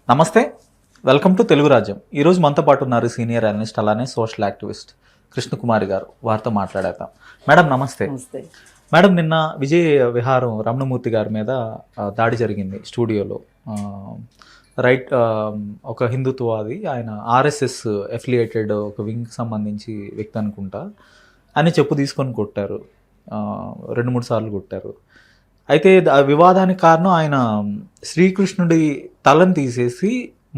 నమస్తే, welcome to Telugu రాజ్యం. ఈరోజు మనతో పాటు ఉన్నారు సీనియర్ అనలిస్ట్ అలానే సోషల్ యాక్టివిస్ట్ కృష్ణకుమారి గారు. వారితో మాట్లాడేద్దాం. మేడం నమస్తే. నమస్తే. మేడం, నిన్న విజయ్ విహారం రమణమూర్తి గారి మీద దాడి జరిగింది స్టూడియోలో. రైట్, ఒక హిందుత్వవాది, ఆయన ఆర్ఎస్ఎస్ ఎఫిలియేటెడ్ ఒక వింగ్కి సంబంధించి వ్యక్తి అనుకుంటా అని చెప్పు తీసుకొని కొట్టారు. 2-3 సార్లు కొట్టారు. అయితే వివాదానికి కారణం ఆయన శ్రీకృష్ణుడి తలని తీసేసి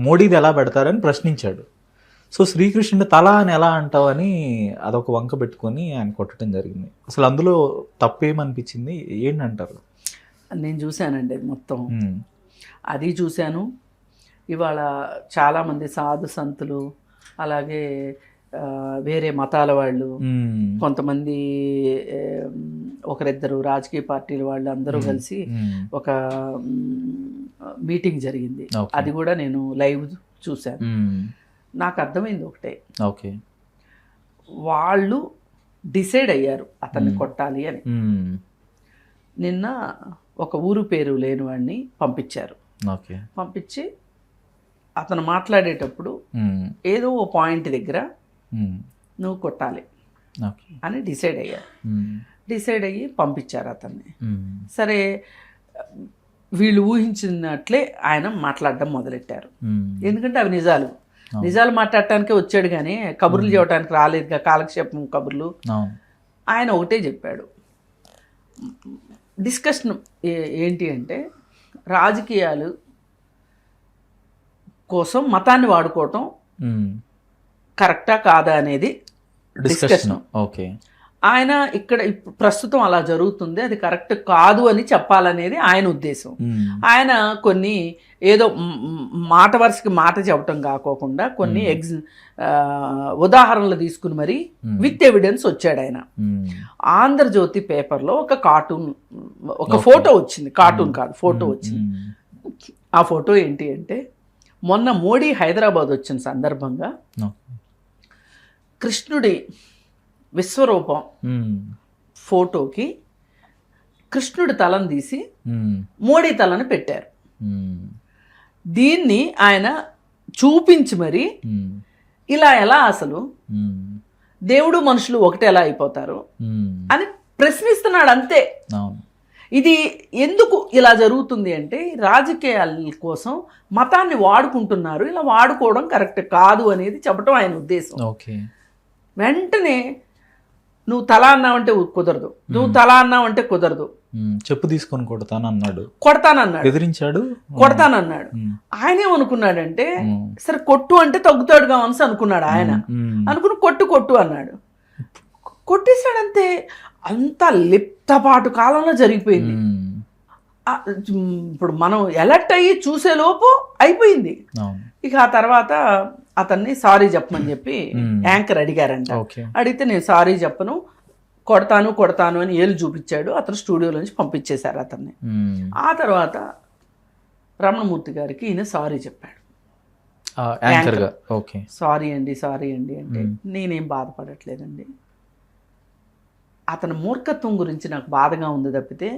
మోడీది ఎలా పెడతారని ప్రశ్నించాడు. సో శ్రీకృష్ణుడి తల అని ఎలా అంటావని అదొక వంక పెట్టుకొని ఆయన కొట్టడం జరిగింది. అసలు అందులో తప్పేమనిపించింది, ఏంటంటారు? నేను చూశానండి మొత్తం. అది చూశాను. ఇవాళ చాలామంది సాధు సంతులు, అలాగే వేరే మతాల వాళ్ళు, కొంతమంది ఒకరిద్దరు రాజకీయ పార్టీల వాళ్ళు అందరూ కలిసి ఒక మీటింగ్ జరిగింది. అది కూడా నేను లైవ్ చూశాను. నాకు అర్థమైంది ఒకటే, ఓకే, వాళ్ళు డిసైడ్ అయ్యారు అతన్ని కొట్టాలి అని. నిన్న ఒక ఊరు పేరు లేని వాడిని పంపించారు. పంపించి అతను మాట్లాడేటప్పుడు ఏదో ఓ పాయింట్ దగ్గర నువ్వు కొట్టాలి అని డిసైడ్ అయ్యారు. డిసైడ్ అయ్యి పంపించారు అతన్ని. సరే, వీళ్ళు ఊహించినట్లే ఆయన మాట్లాడడం మొదలెట్టారు. ఎందుకంటే అవి నిజాలు మాట్లాడటానికే వచ్చాడు, కానీ కబుర్లు చెప్పడానికి రాలేదుగా, కాలక్షేపం కబుర్లు. ఆయన ఒకటే చెప్పాడు. డిస్కషన్ ఏంటి అంటే, రాజకీయాలు కోసం మతాన్ని వాడుకోవటం కరెక్టా కాదా అనేది డిస్కషన్. ఓకే, ఆయన ఇక్కడ ప్రస్తుతం అలా జరుగుతుంది, అది కరెక్ట్ కాదు అని చెప్పాలనేది ఆయన ఉద్దేశం. ఆయన కొన్ని ఏదో మాట వరుసకి మాట చెప్పటం కాకోకుండా కొన్ని ఉదాహరణలు తీసుకుని మరి విత్ ఎవిడెన్స్ వచ్చాడు ఆయన. ఆంధ్రజ్యోతి పేపర్లో ఒక ఫోటో వచ్చింది, కార్టూన్ కాదు, ఫోటో వచ్చింది. ఆ ఫోటో ఏంటి అంటే, మొన్న మోడీ హైదరాబాద్ వచ్చిన సందర్భంగా కృష్ణుడి విశ్వరూపం ఫోటోకి కృష్ణుడి తలను తీసి మోడీ తలను పెట్టారు. దీన్ని ఆయన చూపించి మరి ఇలా ఎలా అసలు దేవుడు మనుషులు ఒకటి ఎలా అయిపోతారు అని ప్రశ్నిస్తున్నాడు అంతే. ఇది ఎందుకు ఇలా జరుగుతుంది అంటే, రాజకీయాల కోసం మతాన్ని వాడుకుంటున్నారు, ఇలా వాడుకోవడం కరెక్ట్ కాదు అనేది చెప్పడం ఆయన ఉద్దేశం. వెంటనే నువ్వు తల అన్నావంటే కుదరదు, నువ్వు తల అన్నావంటే కుదరదు, చెప్పు తీసుకొని కొడతానన్నాడు, బెదిరించాడు, కొడతానన్నాడు. ఆయన ఏమనుకున్నాడంటే, సరే కొట్టు అంటే తగ్గుతాడు కావలసి అనుకున్నాడు ఆయన. అనుకుని కొట్టు అన్నాడు, కొట్టేశాడంతే. అంత లిప్తపాటు కాలంలో జరిగిపోయింది. ఇప్పుడు మనం ఎలర్ట్ అయ్యి చూసేలోపు అయిపోయింది. ఇక ఆ తర్వాత అతన్ని సారీ చెప్పమని చెప్పి యాంకర్ అడిగారంట. అడిగితే నేను సారీ చెప్పను, కొడతాను అని ఏళ్ళు చూపించాడు. అతను స్టూడియోలో నుంచి పంపించేశారు అతన్ని. ఆ తర్వాత రమణమూర్తి గారికి ఈయన సారీ చెప్పాడు. సారీ అండి అంటే, నేనేం బాధపడట్లేదండి, అతని మూర్ఖత్వం గురించి నాకు బాధగా ఉంది తప్పితే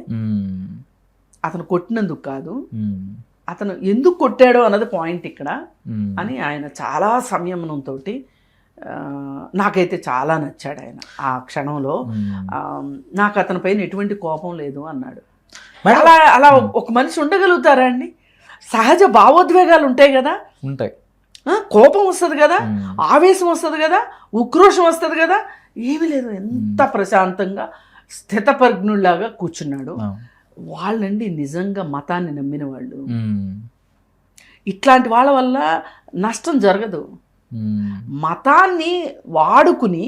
అతను కొట్టినందుకు కాదు, అతను ఎందుకు కొట్టాడో అన్నది పాయింట్ ఇక్కడ అని ఆయన చాలా సంయమనంతో, నాకైతే చాలా నచ్చాడు ఆయన ఆ క్షణంలో. నాకు అతని పైన ఎటువంటి కోపం లేదు అన్నాడు. అలా ఒక మనిషి ఉండగలుగుతారా అండి? సహజ భావోద్వేగాలు ఉంటాయి కదా, కోపం వస్తుంది కదా, ఆవేశం వస్తుంది కదా, ఉక్రోషం వస్తుంది కదా, ఏమీ లేదు, ఎంత ప్రశాంతంగా స్థితప్రజ్ఞుల్లాగా కూర్చున్నాడు. వాళ్ళండి నిజంగా మతాన్ని నమ్మిన వాళ్ళు. ఇట్లాంటి వాళ్ళ వల్ల నష్టం జరగదు. మతాన్ని వాడుకుని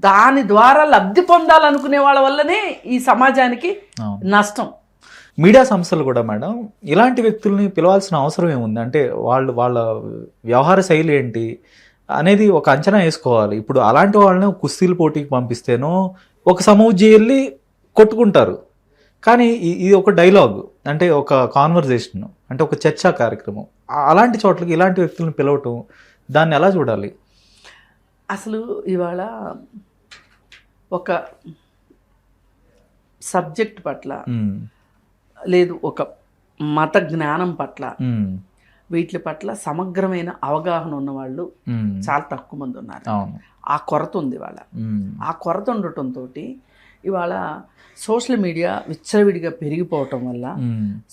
దాని ద్వారా లబ్ధి పొందాలనుకునే వాళ్ళ వల్లనే ఈ సమాజానికి నష్టం. మీడియా సంస్థలు కూడా మేడం ఇలాంటి వ్యక్తుల్ని పిలవాల్సిన అవసరం ఏముంది అంటే, వాళ్ళ వ్యవహార శైలి ఏంటి అనేది ఒక అంచనా వేసుకోవాలి. ఇప్పుడు అలాంటి వాళ్ళని కుస్తీల పోటీకి పంపిస్తేనో ఒక సమూహజీల్లి కొట్టుకుంటారు, కానీ ఇది ఒక డైలాగ్ అంటే ఒక కాన్వర్జేషన్ అంటే ఒక చర్చా కార్యక్రమం. అలాంటి చోట్లకి ఇలాంటి వ్యక్తులను పిలవటం, దాన్ని ఎలా చూడాలి? అసలు ఇవాళ ఒక సబ్జెక్ట్ పట్ల లేదు, ఒక మత జ్ఞానం పట్ల వీటి పట్ల సమగ్రమైన అవగాహన ఉన్నవాళ్ళు చాలా తక్కువ మంది ఉన్నారు. ఆ కొరత ఉంది ఇవాళ. ఆ కొరత ఉండటంతో ఇవాళ సోషల్ మీడియా విచ్చలవిడిగా పెరిగిపోవటం వల్ల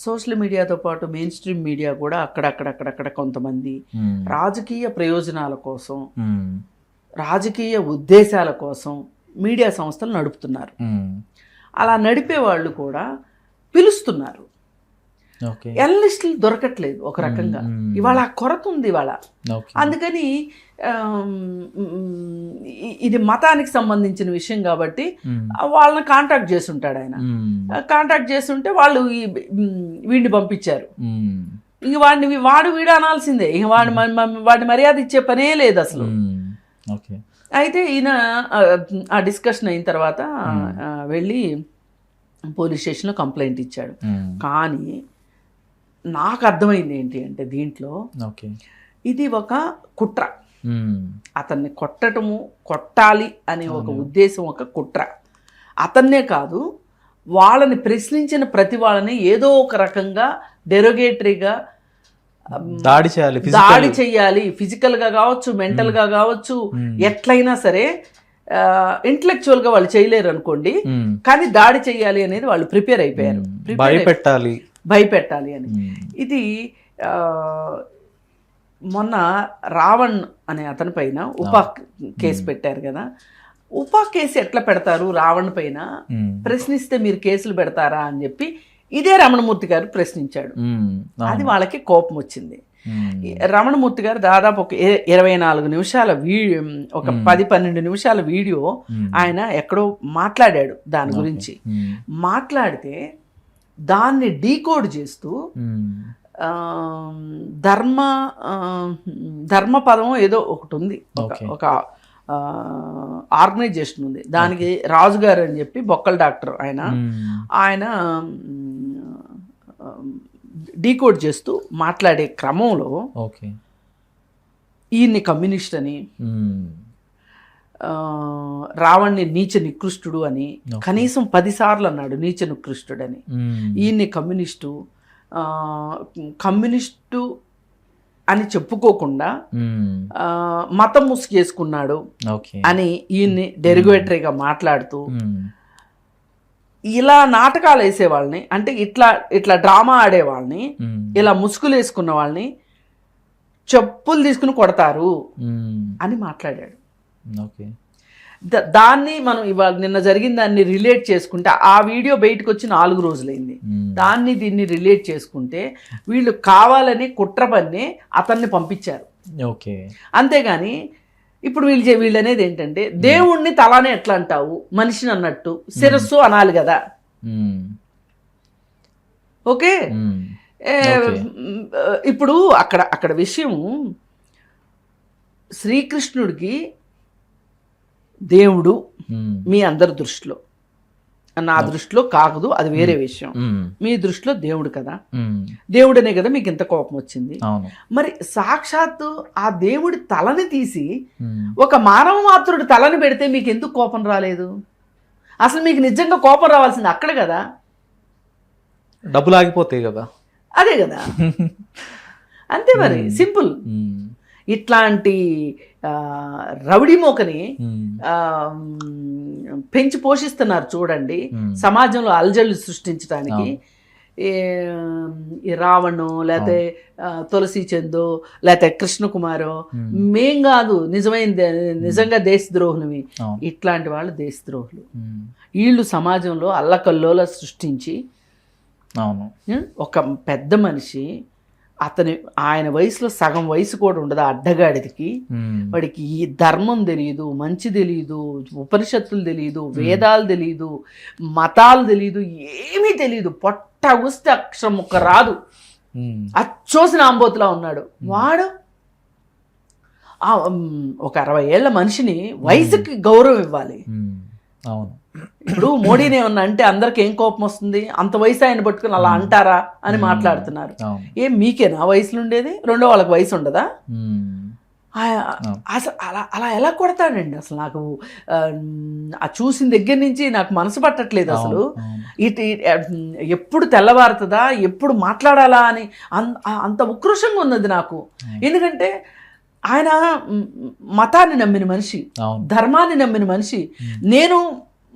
సోషల్ మీడియాతో పాటు మెయిన్ స్ట్రీమ్ మీడియా కూడా అక్కడక్కడ కొంతమంది రాజకీయ ప్రయోజనాల కోసం, రాజకీయ ఉద్దేశాల కోసం మీడియా సంస్థలు నడుపుతున్నారు. అలా నడిపే వాళ్ళు కూడా పిలుస్తున్నారు. ఎనలిస్టులు దొరకట్లేదు ఒక రకంగా. ఇవాళ ఆ కొరత ఉంది ఇవాళ. అందుకని ఇది మతానికి సంబంధించిన విషయం కాబట్టి వాళ్ళని కాంటాక్ట్ చేస్తుంటాడు ఆయన. కాంటాక్ట్ చేస్తుంటే వాళ్ళు వీడిని పంపించారు. ఇంక వాడు వీడు అనాల్సిందే. ఇంక వాడిని మర్యాద ఇచ్చే పనే లేదు అసలు. అయితే ఈయన ఆ డిస్కషన్ అయిన తర్వాత వెళ్ళి పోలీస్ స్టేషన్లో కంప్లైంట్ ఇచ్చాడు. కానీ నాకు అర్థమైంది ఏంటి అంటే దీంట్లో ఇది ఒక కుట్ర. అతన్ని కొట్టాలి అనే ఒక ఉద్దేశం, ఒక కుట్ర. అతన్నే కాదు, వాళ్ళని ప్రశ్నించిన ప్రతి వాళ్ళని ఏదో ఒక రకంగా డెరోగేటరీగా దాడి చేయాలి. ఫిజికల్గా కావచ్చు, మెంటల్గా కావచ్చు, ఎట్లయినా సరే. ఇంటలెక్చువల్గా వాళ్ళు చేయలేరు అనుకోండి, కానీ దాడి చేయాలి అనేది వాళ్ళు ప్రిపేర్ అయిపోయారు. భయపెట్టాలి అని. ఇది మొన్న రావణ్ అనే అతని పైన ఉపా కేసు పెట్టారు కదా. ఉపా కేసు ఎట్లా పెడతారు రావణ్ పైన? ప్రశ్నిస్తే మీరు కేసులు పెడతారా అని చెప్పి ఇదే రమణమూర్తి గారు ప్రశ్నించాడు. అది వాళ్ళకి కోపం వచ్చింది. రమణమూర్తి గారు దాదాపు ఒక 24 నిమిషాల ఒక 10-12 నిమిషాల వీడియో ఆయన ఎక్కడో మాట్లాడాడు దాని గురించి. మాట్లాడితే దాన్ని డీకోడ్ చేస్తూ ధర్మ పదం ఏదో ఒకటి ఉంది, ఒక ఆర్గనైజేషన్ ఉంది, దానికి రాజుగారు అని చెప్పి బొక్కల డాక్టర్ ఆయన డీకోడ్ చేస్తూ మాట్లాడే క్రమంలో ఈయన్ని కమ్యూనిస్ట్ అని, రావణ్ణి నీచ నికృష్టుడు అని కనీసం 10 సార్లు అన్నాడు, నీచ నికృష్టుడని. ఈయన్ని కమ్యూనిస్టు అని చెప్పుకోకుండా మతం ముసుగేసుకున్నాడు అని ఈయన్ని డెరిగేటరీగా మాట్లాడుతూ, ఇలా నాటకాలు వేసే వాళ్ళని, అంటే ఇట్లా డ్రామా ఆడే వాళ్ళని, ఇలా ముసుగులు వేసుకున్న వాళ్ళని చెప్పులు తీసుకుని కొడతారు అని మాట్లాడాడు. దాన్ని మనం ఇవాళ నిన్న జరిగిన దాన్ని రిలేట్ చేసుకుంటే, ఆ వీడియో బయటకు వచ్చి 4 రోజులైంది. దీన్ని రిలేట్ చేసుకుంటే వీళ్ళు కావాలని కుట్ర పన్ని అతన్ని పంపించారు. అంతేగాని ఇప్పుడు వీళ్ళు అనేది ఏంటంటే, దేవుణ్ణి తలానే ఎట్లా అంటావు, మనిషిని అన్నట్టు శిరస్సు అనాలి కదా. ఓకే, ఇప్పుడు అక్కడ విషయం, శ్రీకృష్ణుడికి దేవుడు మీ అందరి దృష్టిలో, నా దృష్టిలో కాదు, అది వేరే విషయం. మీ దృష్టిలో దేవుడు కదా, దేవుడనే కదా మీకు ఇంత కోపం వచ్చింది. మరి సాక్షాత్తు ఆ దేవుడి తలని తీసి ఒక మానవ మాత్రుడి తలని పెడితే మీకు ఎందుకు కోపం రాలేదు? అసలు మీకు నిజంగా కోపం రావాల్సింది అక్కడ కదా, డబ్బులు ఆగిపోతాయి కదా. అదే కదా, అంతే మరి, సింపుల్. ఇట్లాంటి రౌడీ మోకని పెంచి పోషిస్తున్నారు చూడండి సమాజంలో అలజడులు సృష్టించడానికి. ఈ రావణు, లేకపోతే తులసి చందు, లేకపోతే కృష్ణకుమారో, మేం కాదు నిజంగా దేశద్రోహులవి. ఇట్లాంటి వాళ్ళు దేశద్రోహులు. వీళ్ళు సమాజంలో అల్లకల్లోల సృష్టించి, ఒక పెద్ద మనిషి, ఆయన వయసులో సగం వయసు కూడా ఉండదు అడ్డగాడికి, వాడికి ఈ ధర్మం తెలియదు, మంచి తెలియదు, ఉపనిషత్తులు తెలియదు, వేదాలు తెలియదు, మతాలు తెలియదు, ఏమీ తెలియదు, పొట్టగుస్తే అక్షరం ఒక్క రాదు, అచ్చోసిన ఆంబోతులా ఉన్నాడు వాడు. ఒక 60 ఏళ్ల మనిషిని వయసుకి గౌరవం ఇవ్వాలి. అవును, ఇప్పుడు మోడీని ఏమన్నా అంటే అందరికి ఏం కోపం వస్తుంది, అంత వయసు ఆయన పట్టుకుని అలా అంటారా అని మాట్లాడుతున్నారు. ఏం మీకేనా వయసులో ఉండేది? రెండో వాళ్ళకి వయసు ఉండదా? అసలు అలా అలా ఎలా కొడతాడండి అసలు నాకు ఆ చూసిన దగ్గర నుంచి నాకు మనసు పట్టట్లేదు అసలు. ఎప్పుడు తెల్లవారుతుందా, ఎప్పుడు మాట్లాడాలా అని అంత ఉక్రోషంగా ఉన్నది నాకు. ఎందుకంటే ఆయన మతాన్ని నమ్మిన మనిషి, ధర్మాన్ని నమ్మిన మనిషి. నేను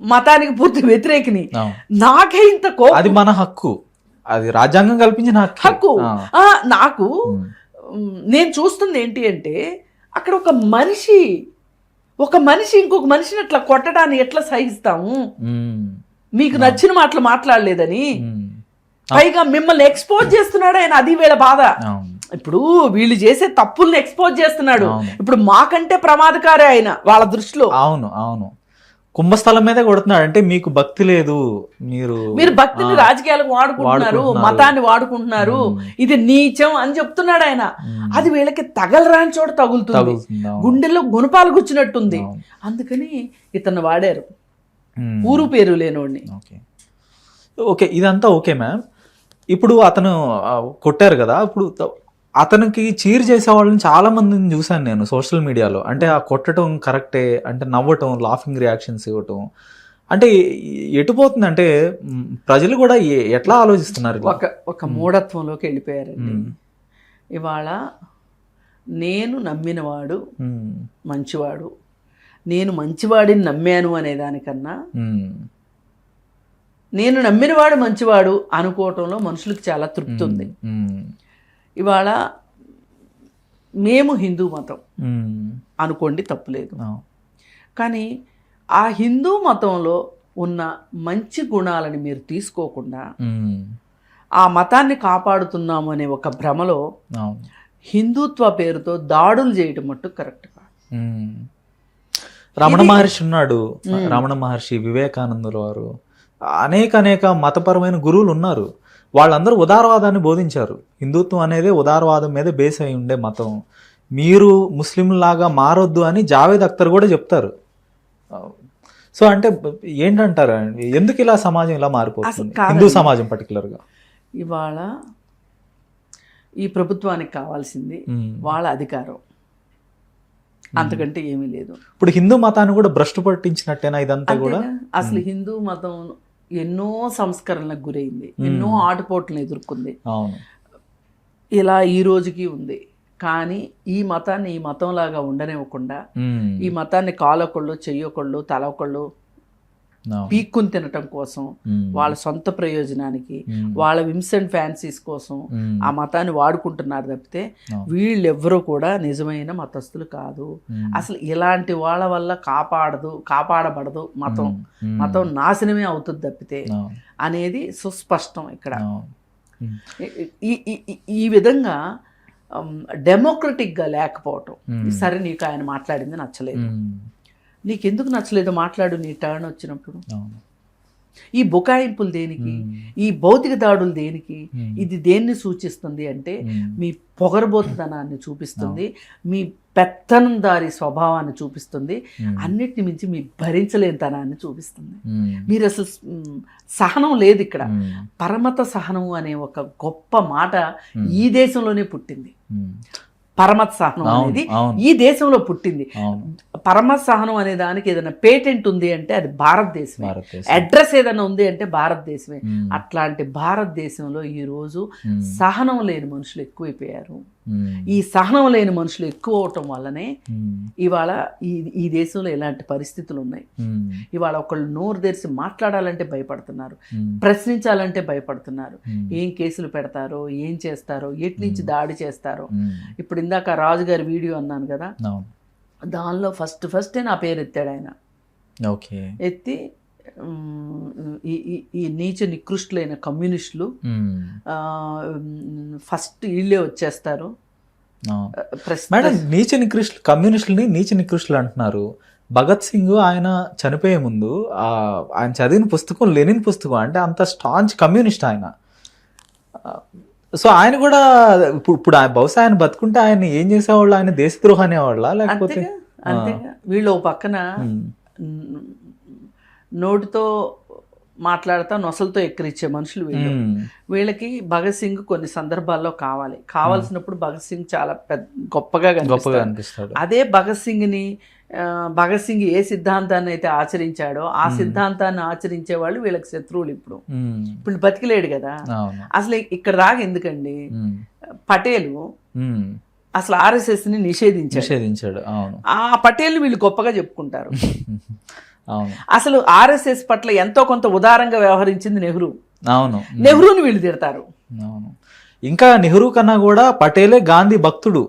మతానికి పూర్తి వ్యతిరేకిని. నాకే ఇంత కోపం. అది మన హక్కు, అది రాజ్యాంగం కల్పించిన హక్కు. నాకు నేను చూస్తుంది ఏంటి అంటే, అక్కడ ఒక మనిషి ఇంకొక మనిషిని అట్లా కొట్టడాన్ని ఎట్లా సహిస్తాము? మీకు నచ్చిన మాటలు మాట్లాడలేదని పైగా మిమ్మల్ని ఎక్స్పోజ్ చేస్తున్నాడు ఆయన. అది వీళ్ళ బాధ. ఇప్పుడు వీళ్ళు చేసే తప్పుల్ని ఎక్స్పోజ్ చేస్తున్నాడు. ఇప్పుడు మాకంటే ప్రమాదకారి ఆయన వాళ్ళ దృష్టిలో. అవును అవును, కుంభస్థలం మీద కొడుతున్నాడు. అంటే మీకు భక్తి లేదు, మీరు భక్తిని రాజకీయాలకు వాడుకుంటున్నారు, మతాన్ని వాడుకుంటున్నారు, ఇది నీచం అని చెప్తున్నాడు ఆయన. అది వీళ్ళకి తగలరాని చోట తగులుతుంది, గుండెల్లో గుణపాలు గుచ్చినట్టుంది. అందుకని ఇతను వాడారు, ఊరు పేరు లేనోడిని. ఓకే, ఇదంతా ఓకే మ్యామ్. ఇప్పుడు అతను కొట్టారు కదా, ఇప్పుడు అతనికి చీర్ చేసే వాళ్ళని చాలా మందిని చూశాను నేను సోషల్ మీడియాలో. అంటే ఆ కొట్టడం కరెక్టే, అంటే నవ్వటం, లాఫింగ్ రియాక్షన్స్ ఇవ్వటం, అంటే ఎటుపోతుంది అంటే ప్రజలు కూడా ఎట్లా ఆలోచిస్తున్నారు? ఒక మూఢత్వంలోకి వెళ్ళిపోయారండి. ఇవాళ నేను నమ్మినవాడు మంచివాడు, నేను మంచివాడిని నమ్మాను అనే దానికన్నా నేను నమ్మినవాడు మంచివాడు అనుకోవటంలో మనుషులకు చాలా తృప్తి ఉంది. ఇవాళ మేము హిందూ మతం అనుకోండి, తప్పులేదు. కానీ ఆ హిందూ మతంలో ఉన్న మంచి గుణాలని మీరు తీసుకోకుండా ఆ మతాన్ని కాపాడుతున్నాము అనే ఒక భ్రమలో హిందుత్వ పేరుతో దాడులు చేయడం మట్టు కరెక్ట్ కాదు. రమణ మహర్షి ఉన్నాడు, రమణ మహర్షి, వివేకానందుల వారు, అనేక మతపరమైన గురువులు ఉన్నారు. వాళ్ళందరూ ఉదారవాదాన్ని బోధించారు. హిందుత్వం అనేది ఉదారవాదం మీద బేస్ అయి ఉండే మతం. మీరు ముస్లింలాగా మారొద్దు అని జావేద్ అఖ్తర్ కూడా చెప్తారు. సో అంటే ఏంటంటారు, ఎందుకు ఇలా సమాజం ఇలా మారిపోతుంది, హిందూ సమాజం పర్టికులర్గా? ఇవాళ ఈ ప్రభుత్వానికి కావాల్సింది వాళ్ళ అధికారం, అంతకంటే ఏమీ లేదు. ఇప్పుడు హిందూ మతాన్ని కూడా భ్రష్టు పట్టించినట్టేనా ఇదంతా కూడా? అసలు హిందూ మతం ఎన్నో సంస్కరణలకు గురైంది, ఎన్నో ఆటుపోట్లను ఎదుర్కొంది, ఇలా ఈ రోజుకి ఉంది. కానీ ఈ మతాన్ని ఈ మతంలాగా ఉండనివ్వకుండా, ఈ మతాన్ని కాలొకళ్ళు, చెయ్యొకళ్ళు, తలొకళ్ళు పీక్కుని తినటం కోసం, వాళ్ళ సొంత ప్రయోజనానికి, వాళ్ళ విమ్స్ అండ్ ఫ్యాన్సీస్ కోసం ఆ మతాన్ని వాడుకుంటున్నారు తప్పితే వీళ్ళెవ్వరూ కూడా నిజమైన మతస్థులు కాదు. అసలు ఇలాంటి వాళ్ళ వల్ల కాపాడబడదు మతం నాశనమే అవుతుంది తప్పితే అనేది సుస్పష్టం ఇక్కడ. ఈ విధంగా డెమోక్రటిక్గా లేకపోవటం. సరే, నీకు ఆయన మాట్లాడింది నచ్చలేదు, నీకెందుకు నచ్చలేదు మాట్లాడు, నీ టర్న్ వచ్చినప్పుడు. ఈ బుకాయింపులు దేనికి, ఈ భౌతిక దాడులు దేనికి? ఇది దేన్ని సూచిస్తుంది అంటే మీ పొగరబోతుతనాన్ని చూపిస్తుంది, మీ పెత్తనందారి స్వభావాన్ని చూపిస్తుంది, అన్నిటిని మించి మీ భరించలేనితనాన్ని చూపిస్తుంది. మీరు అసలు సహనం లేదు ఇక్కడ. పరమత సహనం అనే ఒక గొప్ప మాట ఈ దేశంలోనే పుట్టింది. పరమత్ సహనం అనేది ఈ దేశంలో పుట్టింది. పరమత్ సహనం అనే దానికి ఏదైనా పేటెంట్ ఉంది అంటే అది భారతదేశమే, అడ్రస్ ఏదైనా ఉంది అంటే భారతదేశమే. అట్లాంటి భారతదేశంలో ఈరోజు సహనం లేని మనుషులు ఎక్కువైపోయారు. ఈ సహనం లేని మనుషులు ఎక్కువ అవటం వల్లనే ఇవాళ ఈ దేశంలో ఇలాంటి పరిస్థితులు ఉన్నాయి. ఇవాళ ఒకళ్ళు నోరు తెరిచి మాట్లాడాలంటే భయపడుతున్నారు, ప్రశ్నించాలంటే భయపడుతున్నారు. ఏం కేసులు పెడతారో, ఏం చేస్తారో, ఎటు నుంచి దాడి చేస్తారో. ఇప్పుడు ఇందాక రాజు గారి వీడియో అన్నాను కదా, దానిలో ఫస్టే నా పేరు ఎత్తాడు ఆయన. ఎత్తి ఈ నీచ నికృష్టులైన కమ్యూనిస్టులు ఫస్ట్ వీళ్ళే వచ్చేస్తారు. మేడం, నీచ నికృష్టులు, కమ్యూనిస్టులని నీచ నికృష్టులు అంటున్నారు. భగత్ సింగ్ ఆయన చనిపోయే ముందు ఆయన చదివిన పుస్తకం లెనిన్ పుస్తకం, అంటే అంత స్టాంచ్ కమ్యూనిస్ట్ ఆయన. సో ఆయన కూడా ఇప్పుడు బహుశా ఆయన బతుకుంటే ఆయన ఏం చేసేవాళ్ళు, ఆయన దేశద్రోహం అనేవాళ్ళ లేకపోతే? అంతేగా. వీళ్ళు పక్కన నోటితో మాట్లాడుతా నొసలతో ఎక్కిరిచ్చే మనుషులు వీళ్ళు. వీళ్ళకి భగత్ సింగ్ కొన్ని సందర్భాల్లో కావాల్సినప్పుడు భగత్ సింగ్ చాలా గొప్పగా కనిపిస్తాడు. అదే భగత్ సింగ్ ఏ సిద్ధాంతాన్ని అయితే ఆచరించాడో ఆ సిద్ధాంతాన్ని ఆచరించే వాళ్ళు వీళ్ళకి శత్రువులు. ఇప్పుడు బతికిలేడు కదా. అసలు ఇక్కడ దాకా ఎందుకండి, పటేలు అసలు RSS ని నిషేధించాడు. ఆ పటేల్ వీళ్ళు గొప్పగా చెప్పుకుంటారు. అసలు RSS పట్ల ఎంతో కొంత ఉదారంగా వ్యవహరించింది నెహ్రూ. నెహ్రూని వీళ్ళు తిడతారు. ఇంకా నెహ్రూ కన్నా కూడా పటేలే గాంధీ భక్తుడు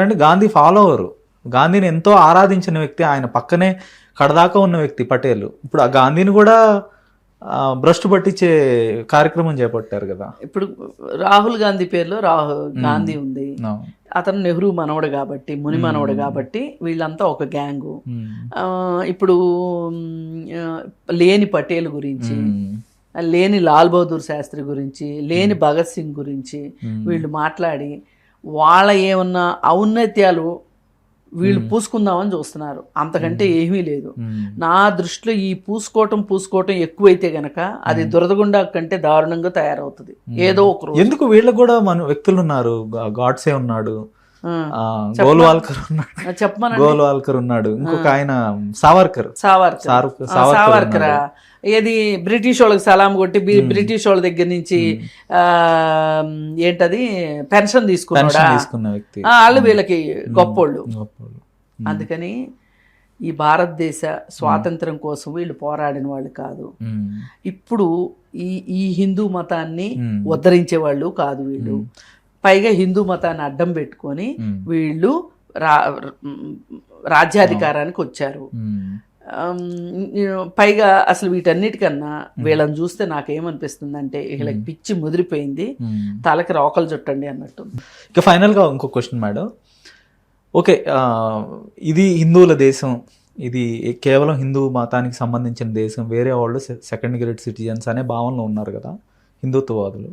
అంటే గాంధీ ఫాలోవరు. గాంధీని ఎంతో ఆరాధించిన వ్యక్తి, ఆయన పక్కనే కడదాకా ఉన్న వ్యక్తి పటేల్. ఇప్పుడు ఆ గాంధీని కూడా భ్రష్టు పట్టించే కార్యక్రమం చేపట్టారు కదా. ఇప్పుడు రాహుల్ గాంధీ పేరులో గాంధీ ఉంది. అతను నెహ్రూ మనవడు కాబట్టి, ముని మనవడు కాబట్టి వీళ్ళంతా ఒక గ్యాంగు. ఇప్పుడు లేని పటేల్ గురించి, లేని లాల్ బహదూర్ శాస్త్రి గురించి, లేని భగత్ సింగ్ గురించి వీళ్ళు మాట్లాడి వాళ్ళ ఏమన్నా ఔన్నత్యాలు వీళ్ళు పూసుకుందామని చూస్తున్నారు. అంతకంటే ఏమీ లేదు. నా దృష్టిలో ఈ పూసుకోవటం ఎక్కువైతే గనక అది దురదగుండా కంటే దారుణంగా తయారవుతుంది ఏదో ఒక రోజు. ఎందుకు వీళ్ళకి కూడా మన వ్యక్తులు ఉన్నారు. గాడ్సే ఉన్నాడు, గోల్వాల్కర్ ఉన్నాడు, ఇంకొక ఆయన సావర్కర్. ఏది బ్రిటిష్ వాళ్ళకి సలాం కొట్టి బ్రిటిష్ వాళ్ళ దగ్గర నుంచి ఏంటది పెన్షన్ తీసుకున్న వ్యక్తి. వాళ్ళు వీళ్ళకి గొప్పోళ్ళు. అందుకని ఈ భారతదేశ స్వాతంత్రం కోసం వీళ్ళు పోరాడిన వాళ్ళు కాదు. ఇప్పుడు ఈ హిందూ మతాన్ని ఉద్ధరించే వాళ్ళు కాదు వీళ్ళు. పైగా హిందూ మతాన్ని అడ్డం పెట్టుకొని వీళ్ళు రాజ్యాధికారానికి వచ్చారు. పైగా అసలు వీటన్నిటికన్నా వీళ్ళని చూస్తే నాకేమనిపిస్తుంది అంటే వీళ్ళకి పిచ్చి ముదిరిపోయింది, తలకి రోకలు చుట్టండి అన్నట్టు. ఇక ఫైనల్గా ఇంకో క్వశ్చన్ మేడం. ఓకే, ఇది హిందువుల దేశం, ఇది కేవలం హిందూ మతానికి సంబంధించిన దేశం, వేరే వాళ్ళు సెకండ్ గ్రేడ్ సిటిజన్స్ అనే భావనలో ఉన్నారు కదా హిందుత్వవాదులు.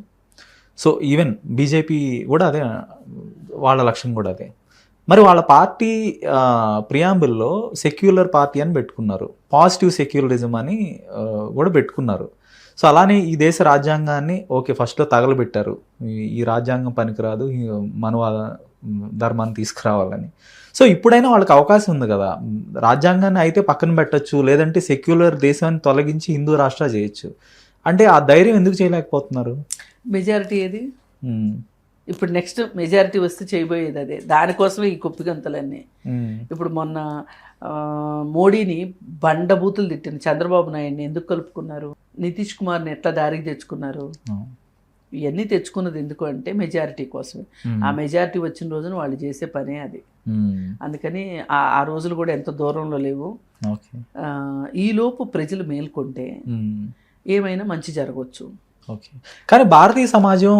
సో ఈవెన్ బీజేపీ కూడా అదే, వాళ్ళ లక్ష్యం కూడా అదే. మరి వాళ్ళ పార్టీ ప్రియాంబుల్లో సెక్యులర్ పార్టీ అని పెట్టుకున్నారు, పాజిటివ్ సెక్యులరిజం అని కూడా పెట్టుకున్నారు. సో అలానే ఈ దేశ రాజ్యాంగాన్ని ఓకే ఫస్ట్లో తగలబెట్టారు, ఈ రాజ్యాంగం పనికిరాదు, మనవాద ధర్మాన్ని తీసుకురావాలని. సో ఇప్పుడైనా వాళ్ళకి అవకాశం ఉంది కదా, రాజ్యాంగాన్ని అయితే పక్కన పెట్టచ్చు, లేదంటే సెక్యులర్ దేశాన్ని తొలగించి హిందూ రాష్ట్ర చేయొచ్చు. అంటే ఆ ధైర్యం ఎందుకు చేయలేకపోతున్నారు? మెజారిటీ ఏది? ఇప్పుడు నెక్స్ట్ మెజారిటీ వస్తే చేయబోయేది అదే. దానికోసమే ఈ కుప్పిగంతలన్నీ. ఇప్పుడు మొన్న మోడీని బండబూతులు తిట్టిన చంద్రబాబు నాయుడిని ఎందుకు కలుపుకున్నారు? నితీష్ కుమార్ని ఎట్లా దారికి తెచ్చుకున్నారు? ఇవన్నీ తెచ్చుకున్నది ఎందుకు అంటే మెజారిటీ కోసమే. ఆ మెజారిటీ వచ్చిన రోజున వాళ్ళు చేసే పనే అది. అందుకని ఆ రోజులు కూడా ఎంత దూరంలో లేవు. ఈలోపు ప్రజలు మేల్కొంటే ఏమైనా మంచి జరగవచ్చు. ఓకే, కానీ భారతీయ సమాజం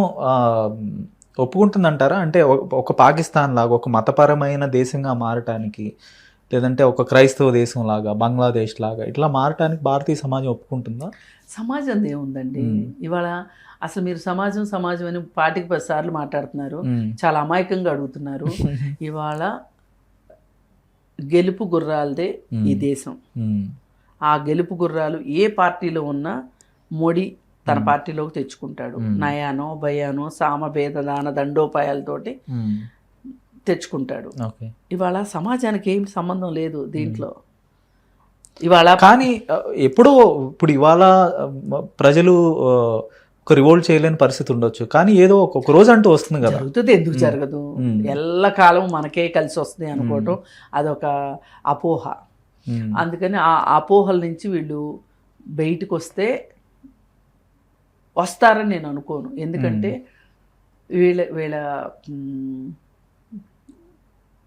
ఒప్పుకుంటుందంటారా? అంటే ఒక పాకిస్తాన్ లాగా ఒక మతపరమైన దేశంగా మారటానికి, లేదంటే ఒక క్రైస్తవ దేశం లాగా, బంగ్లాదేశ్ లాగా ఇట్లా మారటానికి భారతీయ సమాజం ఒప్పుకుంటుందా? సమాజం ఏముందండి ఇవాళ. అసలు మీరు సమాజం అని 10 సార్లు మాట్లాడుతున్నారు, చాలా అమాయకంగా అడుగుతున్నారు. ఇవాళ గెలుపు గుర్రాలదే ఈ దేశం. ఆ గెలుపు గుర్రాలు ఏ పార్టీలో ఉన్నా మోడీ తన పార్టీలోకి తెచ్చుకుంటాడు. నయానో భయానో సామభేద దాన దండోపాయాలతోటి తెచ్చుకుంటాడు. ఇవాళ సమాజానికి ఏం సంబంధం లేదు దీంట్లో. ఇవాళ కానీ ఇప్పుడు ఇవాళ ప్రజలు ఒక రివోల్ట్ చేయలేని పరిస్థితి ఉండొచ్చు, కానీ ఏదో ఒక రోజు అంటూ వస్తుంది కదా. జరుగుతుంది, ఎందుకు జరగదు? ఎల్లకాలం మనకే కలిసి వస్తుంది అనుకోవటం అదొక అపోహ. అందుకని ఆ అపోహల నుంచి వీళ్ళు బయటకు వస్తారని నేను అనుకోను. ఎందుకంటే వీళ్ళ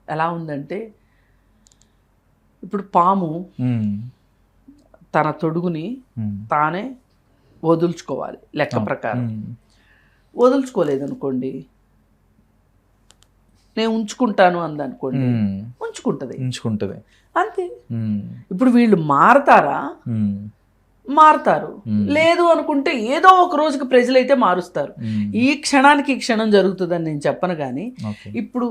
ఎలా ఉందంటే, ఇప్పుడు పాము తన తొడుగుని తానే వదులుచుకోవాలి లెక్క ప్రకారం. వదులుచుకోలేదనుకోండి, నేను ఉంచుకుంటాను అందనుకోండి, ఉంచుకుంటుంది అంతే. ఇప్పుడు వీళ్ళు మారతారు, లేదు అనుకుంటే ఏదో ఒక రోజుకి ప్రజలైతే మారుస్తారు. ఈ క్షణానికి ఈ క్షణం జరుగుతుందని నేను చెప్పను. కానీ ఇప్పుడు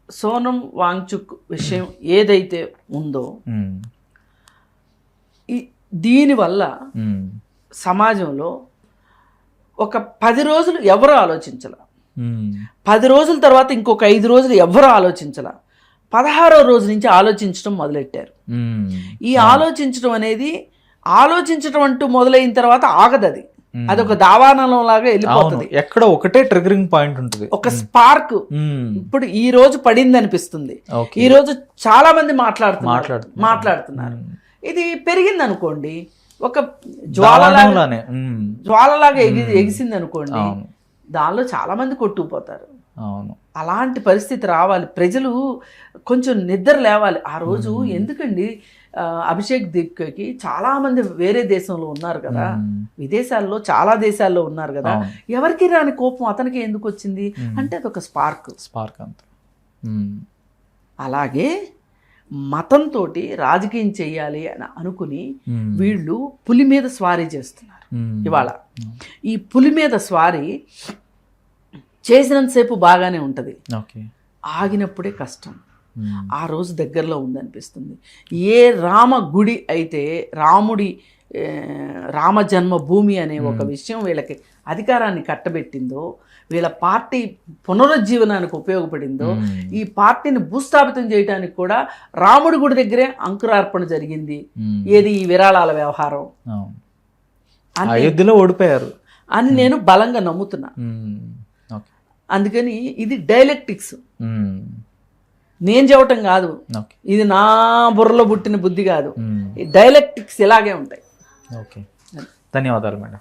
సోనం వాంగ్చుక్ విషయం ఏదైతే ఉందో, దీనివల్ల సమాజంలో ఒక 10 రోజులు ఎవరు ఆలోచించాల, మ్మ్. 10 రోజుల తర్వాత ఇంకొక 5 రోజులు ఎవరు ఆలోచించాల, 16వ రోజు నుంచి ఆలోచించడం మొదలెట్టారు. మ్మ్. ఈ ఆలోచించడం అనేది ఆలోచించడం అంటూ మొదలైన తర్వాత ఆగదు, అది అదొక దావానలం లాగా వెళ్ళిపోతుంది. ఎక్కడ ఒకటే ట్రిగరింగ్ పాయింట్ ఉంటుంది. ఒక స్పార్క్ ఇప్పుడు ఈ రోజు పడింది అనిపిస్తుంది, ఈ రోజు చాలా మంది మాట్లాడుతున్నారు. ఇది పెరిగింది అనుకోండి, ఒక జ్వాలలాగా ఎగిసింది అనుకోండి, దానిలో చాలా మంది కొట్టుకుపోతారు. అవును, అలాంటి పరిస్థితి రావాలి. ప్రజలు కొంచెం నిద్ర లేవాలి ఆ రోజు. ఎందుకండి అభిషేక్ దీప్కి చాలా మంది వేరే దేశంలో ఉన్నారు కదా, విదేశాల్లో చాలా దేశాల్లో ఉన్నారు కదా, ఎవరికి రాని కోపం అతనికి ఎందుకు వచ్చింది అంటే అదొక స్పార్క్ అంత. అలాగే మతంతో రాజకీయం చెయ్యాలి అని అనుకుని వీళ్ళు పులి మీద స్వారీ చేస్తున్నారు. ఇవాళ ఈ పులి మీద స్వారీ చేసినంతసేపు బాగానే ఉంటుంది, ఆగినప్పుడే కష్టం. ఆ రోజు దగ్గరలో ఉందనిపిస్తుంది. ఏ రామ గుడి అయితే రాముడి రామ జన్మభూమి అనే ఒక విషయం వీళ్ళకి అధికారాన్ని కట్టబెట్టిందో, వీళ్ళ పార్టీ పునరుజ్జీవనానికి ఉపయోగపడిందో, ఈ పార్టీని భూస్థాపితం చేయడానికి కూడా రాముడి గుడి దగ్గరే అంకురార్పణ జరిగింది. ఏది ఈ విరాళాల వ్యవహారం అయోధ్యలో ఓడిపోయారు అని నేను బలంగా నమ్ముతున్నా. అందుకని ఇది డైలెక్టిక్స్, నేను చెప్పటం కాదు, ఇది నా బుర్రలో పుట్టిన బుద్ధి కాదు. ఈ డైలెక్టిక్స్ ఇలాగే ఉంటాయి. ఓకే, ధన్యవాదాలు మేడం.